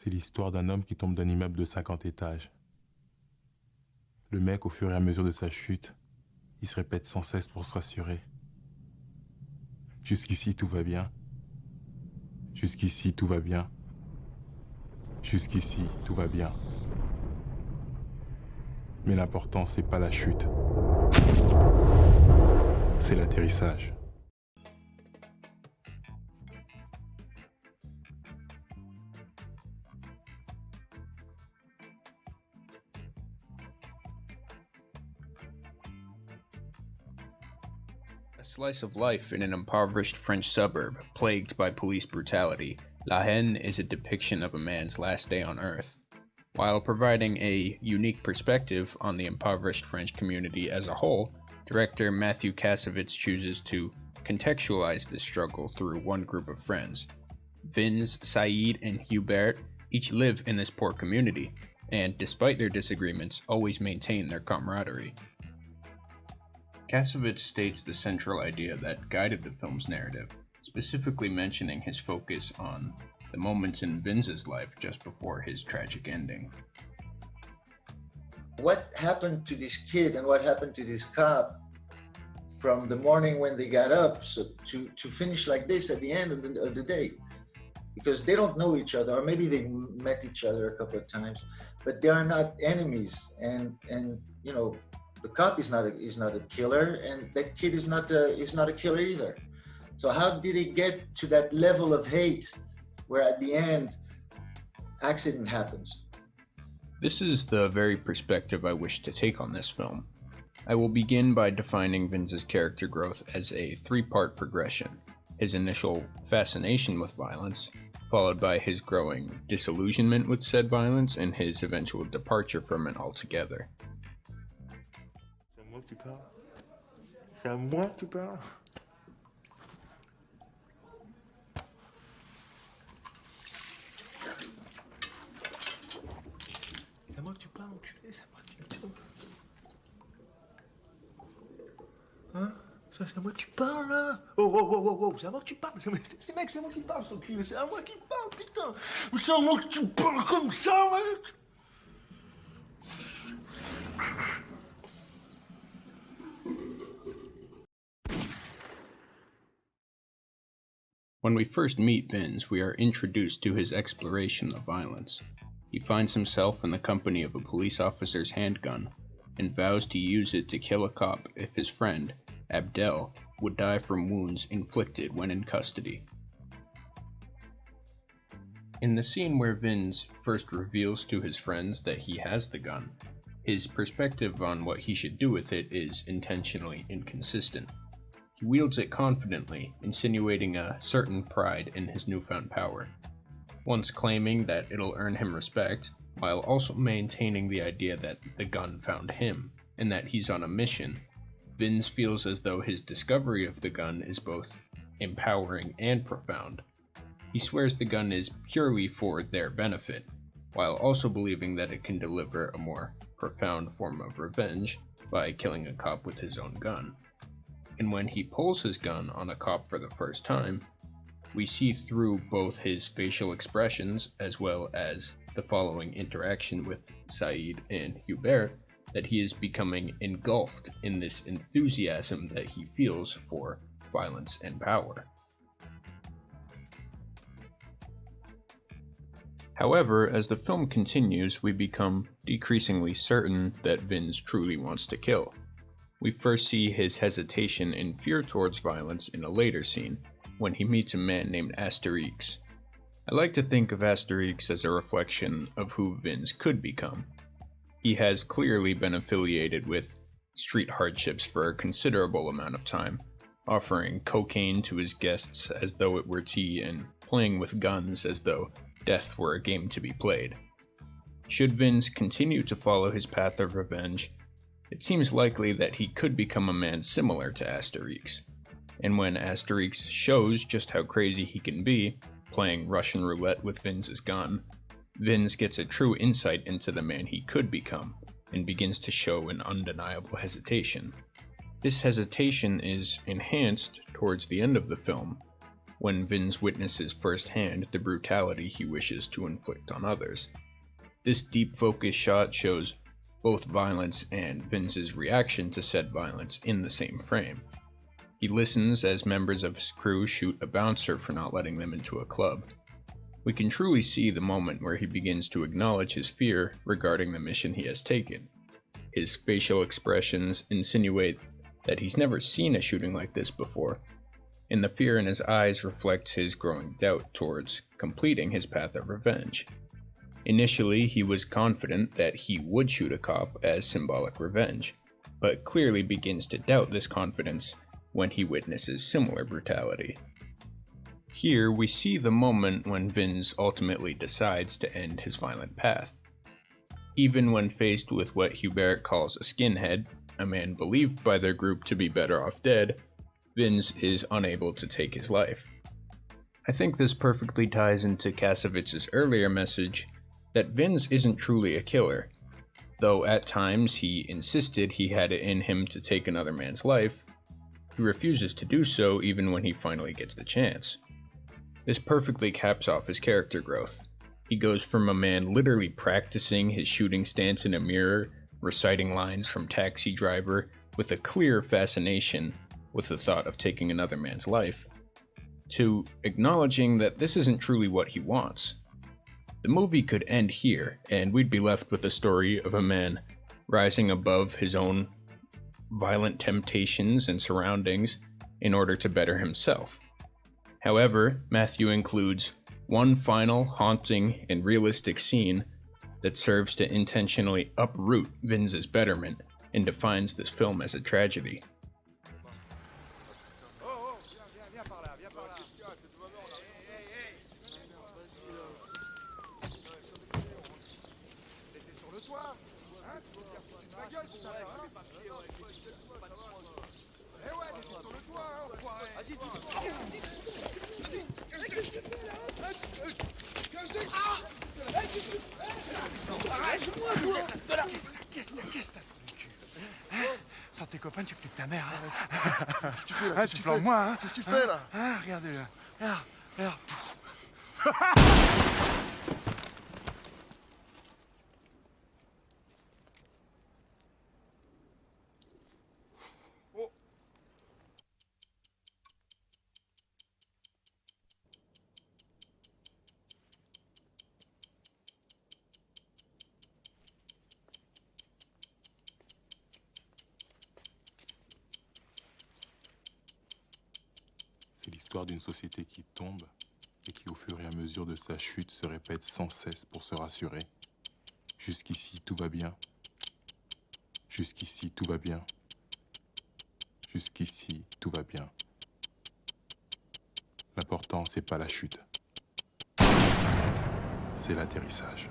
C'est l'histoire d'un homme qui tombe d'un immeuble de 50 étages. Le mec, au fur et à mesure de sa chute, il se répète sans cesse pour se rassurer. Jusqu'ici, tout va bien. Jusqu'ici, tout va bien. Jusqu'ici, tout va bien. Mais l'important, c'est pas la chute. C'est l'atterrissage. A slice of life in an impoverished French suburb, plagued by police brutality, La Haine is a depiction of a man's last day on Earth. While providing a unique perspective on the impoverished French community as a whole, director Matthew Kassovitz chooses to contextualize this struggle through one group of friends. Vince, Saïd, and Hubert each live in this poor community, and despite their disagreements, always maintain their camaraderie. Kassovitz states the central idea that guided the film's narrative, specifically mentioning his focus on the moments in Vince's life just before his tragic ending. What happened to this kid and what happened to this cop from the morning when they got up to finish like this at the end of the day? Because they don't know each other, or maybe they met each other a couple of times, but they are not enemies. And you know, the cop is not a killer, and that kid is not a killer either. So how did it get to that level of hate where at the end accident happens? This is the very perspective I wish to take on this film. I will begin by defining Vince's character growth as a three-part progression: his initial fascination with violence, followed by his growing disillusionment with said violence, and his eventual departure from it altogether. C'est à moi que tu parles? C'est à moi que tu parles? C'est à moi que tu parles, enculé, c'est à moi que tu parles. Hein? Ça, c'est à moi que tu parles, là? Oh, c'est à moi que tu parles. Mec, c'est à moi qui parle, son cul. C'est à moi qui parle, putain. C'est à moi que tu parles comme ça, mec. When we first meet Vince, we are introduced to his exploration of violence. He finds himself in the company of a police officer's handgun, and vows to use it to kill a cop if his friend, Abdel, would die from wounds inflicted when in custody. In the scene where Vince first reveals to his friends that he has the gun, his perspective on what he should do with it is intentionally inconsistent. He wields it confidently, insinuating a certain pride in his newfound power, once claiming that it'll earn him respect, while also maintaining the idea that the gun found him, and that he's on a mission. Vince feels as though his discovery of the gun is both empowering and profound. He swears the gun is purely for their benefit, while also believing that it can deliver a more profound form of revenge by killing a cop with his own gun. And when he pulls his gun on a cop for the first time, we see through both his facial expressions as well as the following interaction with Saïd and Hubert that he is becoming engulfed in this enthusiasm that he feels for violence and power. However, as the film continues, we become decreasingly certain that Vince truly wants to kill. We first see his hesitation and fear towards violence in a later scene, when he meets a man named Asterix. I like to think of Asterix as a reflection of who Vince could become. He has clearly been affiliated with street hardships for a considerable amount of time, offering cocaine to his guests as though it were tea and playing with guns as though death were a game to be played. Should Vince continue to follow his path of revenge, it seems likely that he could become a man similar to Asterix. And when Asterix shows just how crazy he can be, playing Russian roulette with Vince's gun, Vince gets a true insight into the man he could become, and begins to show an undeniable hesitation. This hesitation is enhanced towards the end of the film, when Vince witnesses firsthand the brutality he wishes to inflict on others. This deep focus shot shows both violence and Vince's reaction to said violence in the same frame. He listens as members of his crew shoot a bouncer for not letting them into a club. We can truly see the moment where he begins to acknowledge his fear regarding the mission he has taken. His facial expressions insinuate that he's never seen a shooting like this before, and the fear in his eyes reflects his growing doubt towards completing his path of revenge. Initially, he was confident that he would shoot a cop as symbolic revenge, but clearly begins to doubt this confidence when he witnesses similar brutality. Here, we see the moment when Vince ultimately decides to end his violent path. Even when faced with what Hubert calls a skinhead, a man believed by their group to be better off dead, Vince is unable to take his life. I think this perfectly ties into Kasavitz's earlier message that Vince isn't truly a killer. Though at times he insisted he had it in him to take another man's life, he refuses to do so even when he finally gets the chance. This perfectly caps off his character growth. He goes from a man literally practicing his shooting stance in a mirror, reciting lines from Taxi Driver with a clear fascination with the thought of taking another man's life, to acknowledging that this isn't truly what he wants. The movie could end here, and we'd be left with the story of a man rising above his own violent temptations and surroundings in order to better himself. However, Matthew includes one final, haunting, and realistic scene that serves to intentionally uproot Vince's betterment and defines this film as a tragedy. Qu'est-ce que t'as foutu? Sans tes copains, tu flippes ta mère. Hein? Qu'est-ce que tu fais là? Tu flanques moi, hein? Qu'est-ce que tu fais là? Regardez là. Regarde. C'est l'histoire d'une société qui tombe et qui, au fur et à mesure de sa chute, se répète sans cesse pour se rassurer. Jusqu'ici, tout va bien. Jusqu'ici, tout va bien. Jusqu'ici, tout va bien. L'important, c'est pas la chute. C'est l'atterrissage.